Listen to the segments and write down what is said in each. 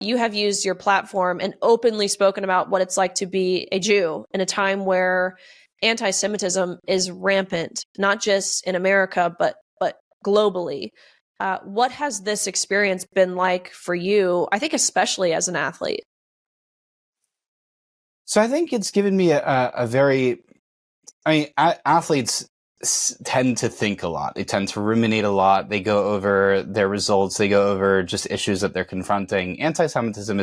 you have used your platform and openly spoken about what it's like to be a Jew in a time where anti-Semitism is rampant, not just in America, but globally. What has this experience been like for you? I think especially as an athlete. So I think it's given me a very, athletes tend to think a lot. They tend to ruminate a lot. They go over their results. They go over just issues that they're confronting. Anti-Semitism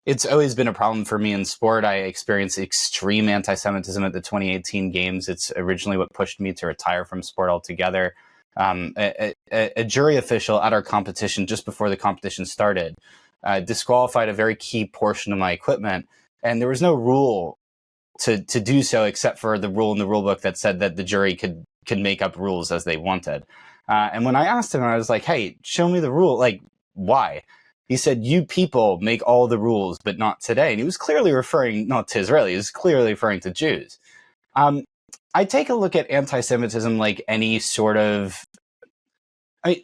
it's always been a problem for me in sport. I experienced extreme anti-Semitism at the 2018 games. It's originally what pushed me to retire from sport altogether. A jury official at our competition just before the competition started disqualified a very key portion of my equipment. And there was no rule to do so except for the rule in the rule book that said that the jury could make up rules as they wanted. And when I asked him, I was like, hey, show me the rule. Like, why? He said, you people make all the rules, but not today. And he was clearly referring not to Israelis, he was clearly referring to Jews. I take a look at anti-Semitism like any sort of...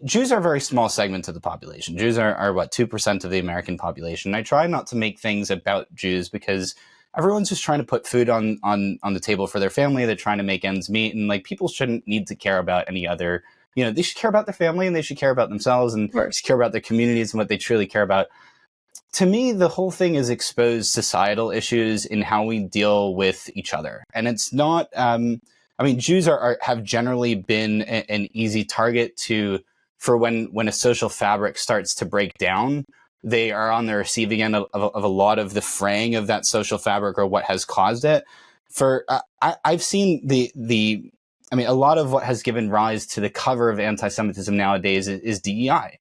Jews are a very small segment of the population. Jews are what, 2% of the American population. I try not to make things about Jews because everyone's just trying to put food on the table for their family. They're trying to make ends meet. And like, people shouldn't need to care about any other, they should care about their family and they should care about themselves and should care about their communities and what they truly care about. To me, the whole thing is exposed societal issues in how we deal with each other. And it's not, Jews have generally been an easy target for when a social fabric starts to break down. They are on the receiving end of a lot of the fraying of that social fabric or what has caused it. I've seen a lot of what has given rise to the cover of anti-Semitism nowadays is DEI,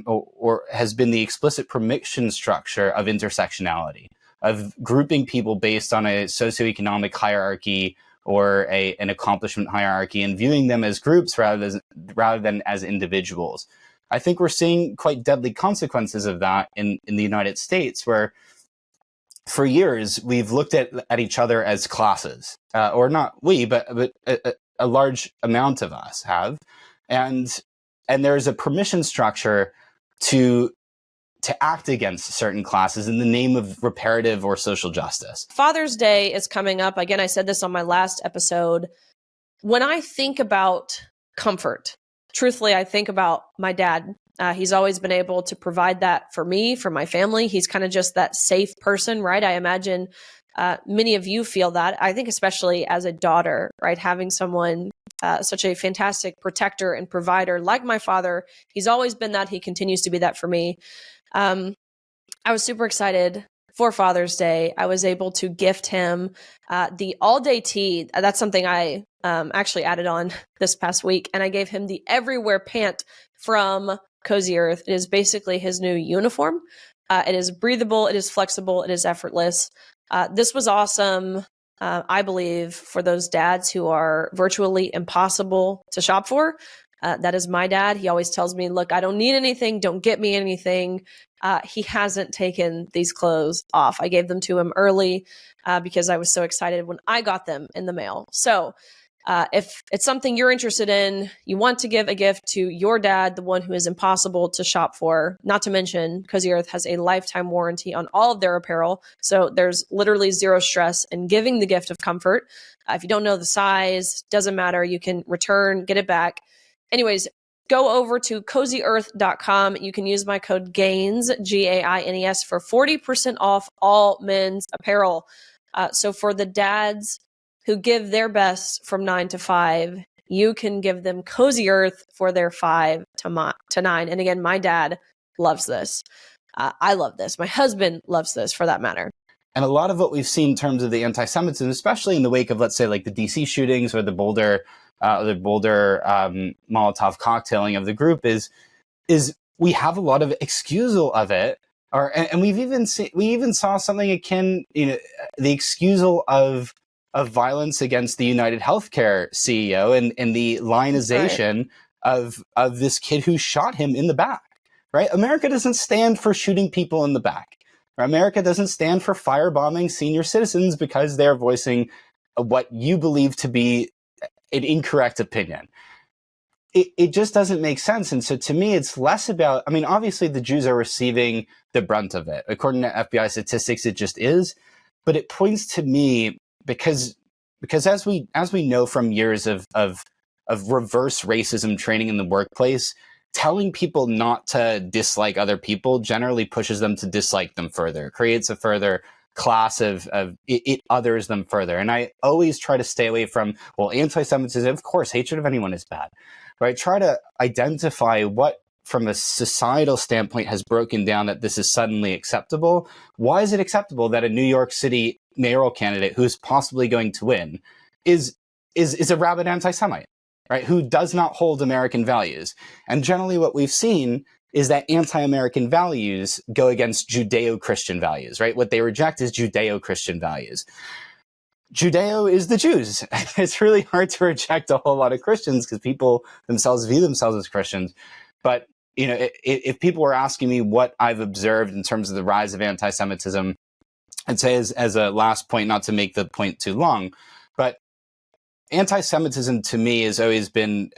or has been the explicit permission structure of intersectionality, of grouping people based on a socioeconomic hierarchy or an accomplishment hierarchy and viewing them as groups rather than as individuals. I think we're seeing quite deadly consequences of that in the United States, where for years we've looked at each other as classes, or not we, but a large amount of us have, and there's a permission structure to act against certain classes in the name of reparative or social justice. Father's Day is coming up. Again, I said this on my last episode. When I think about comfort, truthfully, I think about my dad. He's always been able to provide that for me, for my family. He's kind of just that safe person, right? I imagine many of you feel that. I think especially as a daughter, right? Having someone, such a fantastic protector and provider like my father, he's always been that. He continues to be that for me. I was super excited for Father's Day. I was able to gift him the all-day tee. That's something I actually added on this past week. And I gave him the Everywhere pant from Cozy Earth. It is basically his new uniform. It is breathable. It is flexible. It is effortless. This was awesome, I believe, for those dads who are virtually impossible to shop for. That is my dad. He always tells me, look, I don't need anything. Don't get me anything. He hasn't taken these clothes off. I gave them to him early because I was so excited when I got them in the mail. So if it's something you're interested in, you want to give a gift to your dad, the one who is impossible to shop for, not to mention Cozy Earth has a lifetime warranty on all of their apparel. So there's literally zero stress in giving the gift of comfort. If you don't know the size, doesn't matter. You can return, get it back. Anyways, go over to CozyEarth.com. You can use my code GAINS, GAINES, for 40% off all men's apparel. So for the dads who give their best from 9 to 5, you can give them Cozy Earth for their 5 to 9. And again, my dad loves this. I love this. My husband loves this, for that matter. And a lot of what we've seen in terms of the anti-Semitism, especially in the wake of, let's say, like the DC shootings or the Boulder Molotov cocktailing of the group, is we have a lot of excusal of it, and we even saw something akin, the excusal of violence against the United Healthcare CEO and the lionization of this kid who shot him in the back. Right? America doesn't stand for shooting people in the back. America doesn't stand for firebombing senior citizens because they're voicing what you believe to be an incorrect opinion. it just doesn't make sense. And so to me, it's less about, I mean, obviously the Jews are receiving the brunt of it. According to FBI statistics, it just is. But it points to me because as we know from years of reverse racism training in the workplace, telling people not to dislike other people generally pushes them to dislike them further, creates a further class of it others them further. And I always try to stay away from, well, anti-Semitism, of course, hatred of anyone is bad. But I try to identify what, from a societal standpoint, has broken down that this is suddenly acceptable. Why is it acceptable that a New York City mayoral candidate who's possibly going to win is a rabid anti-Semite, right? Who does not hold American values. And generally what we've seen is that anti-American values go against Judeo-Christian values, right? What they reject is Judeo-Christian values. Judeo is the Jews. It's really hard to reject a whole lot of Christians because people themselves view themselves as Christians. But, you know, if people were asking me what I've observed in terms of the rise of anti-Semitism, I'd say as a last point, not to make the point too long, but anti-Semitism to me has always been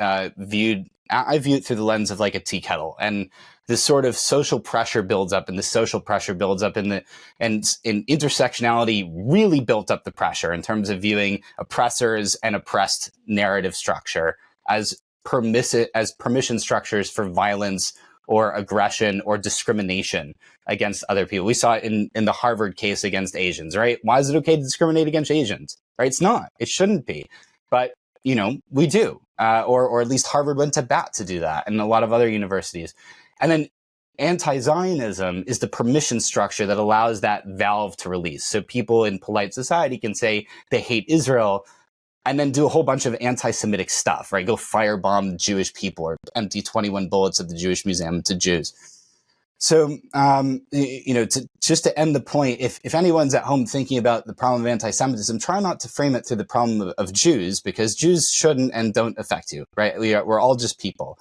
I view it through the lens of like a tea kettle, and this sort of social pressure builds up, and the social pressure builds up, and intersectionality really built up the pressure in terms of viewing oppressors and oppressed narrative structure as permission structures for violence or aggression or discrimination against other people. We saw it in the Harvard case against Asians, right? Why is it okay to discriminate against Asians? Right? It's not. It shouldn't be. But, you know, we do. Or at least Harvard went to bat to do that, and a lot of other universities. And then anti-Zionism is the permission structure that allows that valve to release. So people in polite society can say they hate Israel and then do a whole bunch of anti-Semitic stuff, right? Go firebomb Jewish people or empty 21 bullets at the Jewish Museum to Jews. So, you know, just to end the point, if anyone's at home thinking about the problem of anti-Semitism, try not to frame it through the problem of Jews, because Jews shouldn't and don't affect you, right? We're all just people.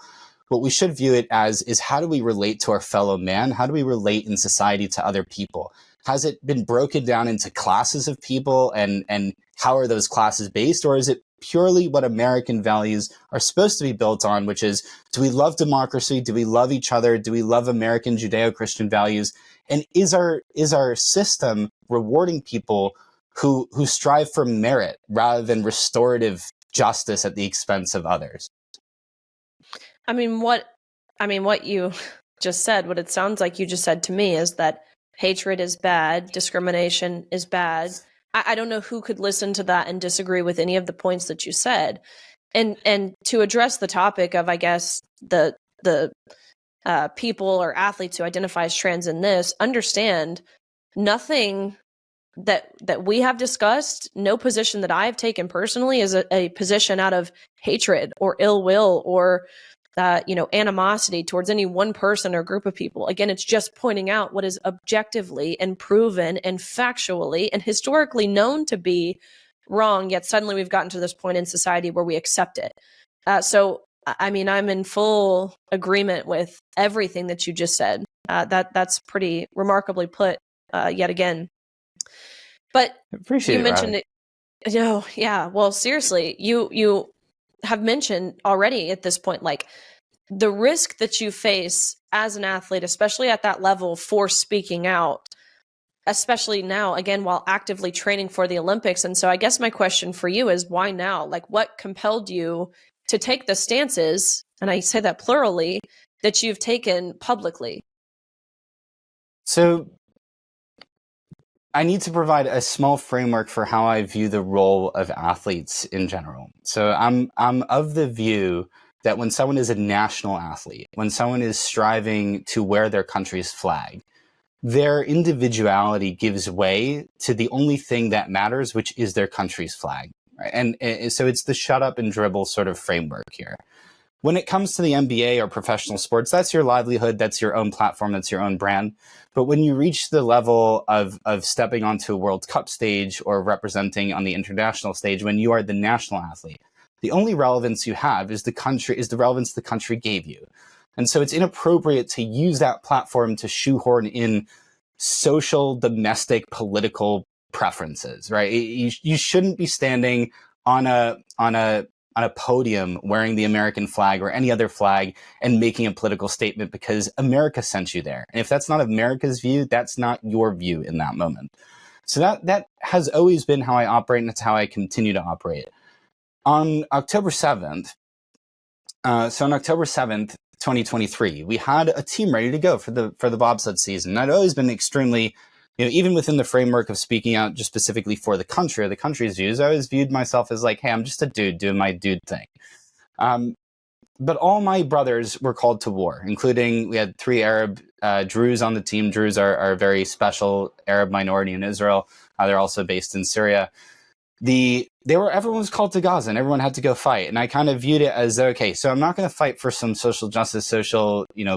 What we should view it as is, how do we relate to our fellow man? How do we relate in society to other people? Has it been broken down into classes of people, and how are those classes based? Or is it purely what American values are supposed to be built on, which is, do we love democracy? Do we love each other? Do we love American Judeo-Christian values? And is our system rewarding people who strive for merit rather than restorative justice at the expense of others? I mean, what you just said, what it sounds like you just said to me, is that hatred is bad, discrimination is bad. I don't know who could listen to that and disagree with any of the points that you said. And to address the topic of, I guess, the people or athletes who identify as trans in this, understand nothing that we have discussed, no position that I have taken personally is a position out of hatred or ill will or animosity towards any one person or group of people. Again, it's just pointing out what is objectively and proven and factually and historically known to be wrong, yet suddenly we've gotten to this point in society where we accept it. So, I mean, I'm in full agreement with everything that you just said. That's pretty remarkably put, yet again. But you mentioned it. No, yeah. Well, seriously, you have mentioned already at this point, like, the risk that you face as an athlete, especially at that level, for speaking out, especially now, again, while actively training for the Olympics. And so I guess my question for you is, why now? Like, what compelled you to take the stances, and I say that plurally, that you've taken publicly? So I need to provide a small framework for how I view the role of athletes in general. So I'm of the view that when someone is a national athlete, when someone is striving to wear their country's flag, their individuality gives way to the only thing that matters, which is their country's flag. Right? And so it's the shut up and dribble sort of framework here. When it comes to the NBA or professional sports, that's your livelihood, that's your own platform, that's your own brand. But when you reach the level of stepping onto a World Cup stage or representing on the international stage, when you are the national athlete, the only relevance you have is the relevance the country gave you. And so it's inappropriate to use that platform to shoehorn in social, domestic, political preferences, right? You shouldn't be standing on a on a podium wearing the American flag or any other flag and making a political statement because America sent you there. And if that's not America's view, that's not your view in that moment. So that has always been how I operate, and it's how I continue to operate. On October 7th, 2023, we had a team ready to go for the bobsled season. I'd always been extremely, even within the framework of speaking out just specifically for the country or the country's views, I always viewed myself as like, hey, I'm just a dude doing my dude thing. But all my brothers were called to war, including we had 3 Arab Druze on the team. Druze are a very special Arab minority in Israel. They're also based in Syria. Everyone was called to Gaza and everyone had to go fight. And I kind of viewed it as, okay, so I'm not going to fight for some social justice,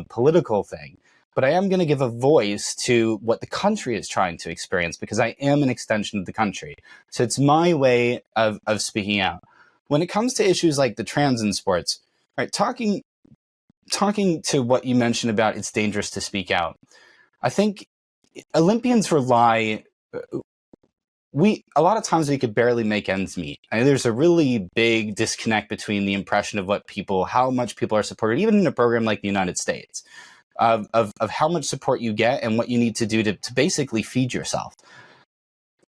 political thing, but I am going to give a voice to what the country is trying to experience because I am an extension of the country. So it's my way of speaking out. When it comes to issues like the trans in sports, right, talking to what you mentioned about it's dangerous to speak out, I think Olympians rely... a lot of times we could barely make ends meet. There's a really big disconnect between the impression of how much people are supported, even in a program like the United States, of how much support you get and what you need to do to basically feed yourself.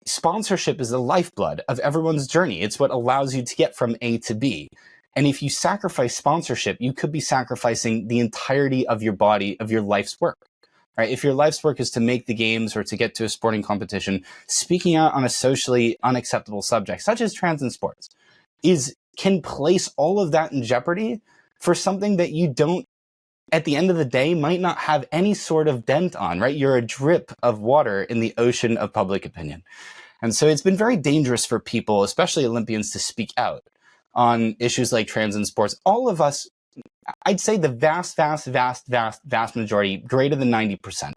Sponsorship is the lifeblood of everyone's journey. It's what allows you to get from A to B. And if you sacrifice sponsorship, you could be sacrificing the entirety of your body, of your life's work. Right? If your life's work is to make the games or to get to a sporting competition, speaking out on a socially unacceptable subject, such as trans in sports, can place all of that in jeopardy for something that you don't, at the end of the day, might not have any sort of dent on, right? You're a drip of water in the ocean of public opinion. And so it's been very dangerous for people, especially Olympians, to speak out on issues like trans in sports. All of us, I'd say the vast majority, greater than 90%,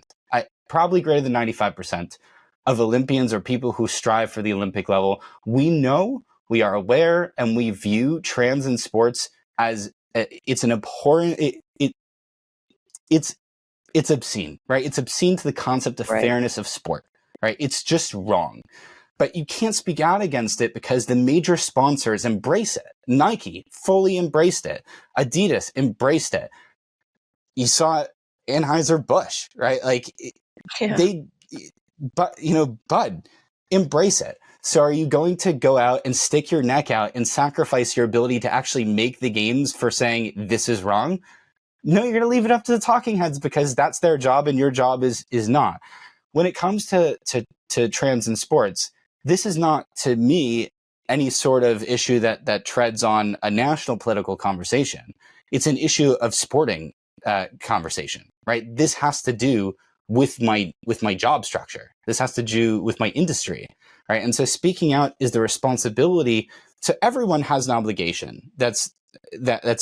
probably greater than 95% of Olympians or people who strive for the Olympic level, we know, we are aware, and we view trans in sports as it's an abhorrent, it's obscene, right? It's obscene to the concept of fairness of sport, right? It's just wrong. But you can't speak out against it because the major sponsors embrace it. Nike fully embraced it. Adidas embraced it. You saw Anheuser-Busch, right? Bud, embrace it. So are you going to go out and stick your neck out and sacrifice your ability to actually make the games for saying this is wrong? No, you're going to leave it up to the talking heads because that's their job and your job is not. When it comes to trans in sports, this is not, to me, any sort of issue that treads on a national political conversation. It's an issue of sporting conversation, right? This has to do with my job structure. This has to do with my industry, right? And so speaking out is the responsibility. So everyone has an obligation that's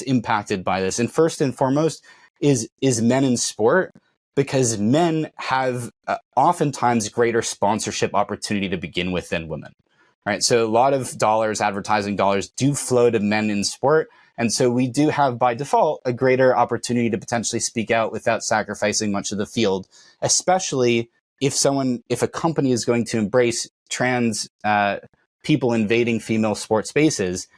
impacted by this. And first and foremost is men in sport, because men have oftentimes greater sponsorship opportunity to begin with than women, right? So a lot of advertising dollars do flow to men in sport. And so we do have, by default, a greater opportunity to potentially speak out without sacrificing much of the field, especially if a company is going to embrace trans people invading female sports spaces.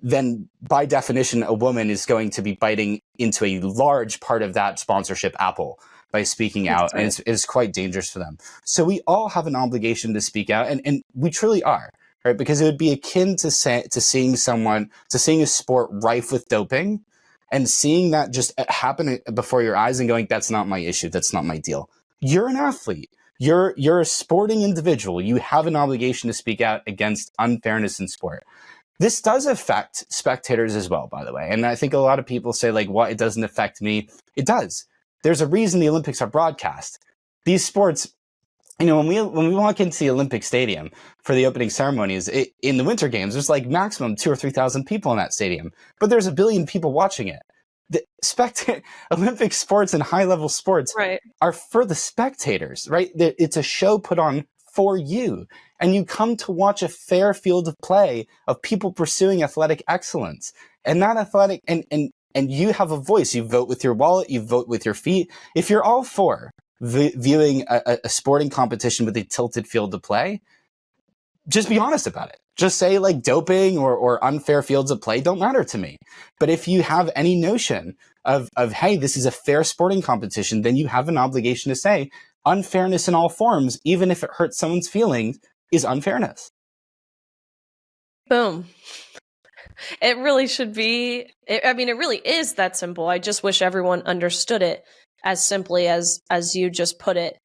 Then by definition, a woman is going to be biting into a large part of that sponsorship apple by speaking out. Right. And it's quite dangerous for them. So we all have an obligation to speak out, and we truly are, right? Because it would be akin to seeing a sport rife with doping and seeing that just happen before your eyes and going, that's not my issue. That's not my deal. You're an athlete. You're a sporting individual. You have an obligation to speak out against unfairness in sport. This does affect spectators as well, by the way. And I think a lot of people say, like, what, it doesn't affect me. It does. There's a reason the Olympics are broadcast. These sports, when we walk into the Olympic Stadium for the opening ceremonies, in the Winter Games, there's like maximum 2,000 or 3,000 people in that stadium. But there's 1 billion people watching it. The Olympic sports and high-level sports are for the spectators, right? It's a show put on for you. And you come to watch a fair field of play of people pursuing athletic excellence. And that athletic, and you have a voice. You vote with your wallet, you vote with your feet. If you're all for viewing a sporting competition with a tilted field of play, just be honest about it. Just say like doping or unfair fields of play don't matter to me. But if you have any notion of, hey, this is a fair sporting competition, then you have an obligation to say unfairness in all forms, even if it hurts someone's feelings, is unfairness. Boom. It really should be. I mean, it really is that simple. I just wish everyone understood it as simply as you just put it.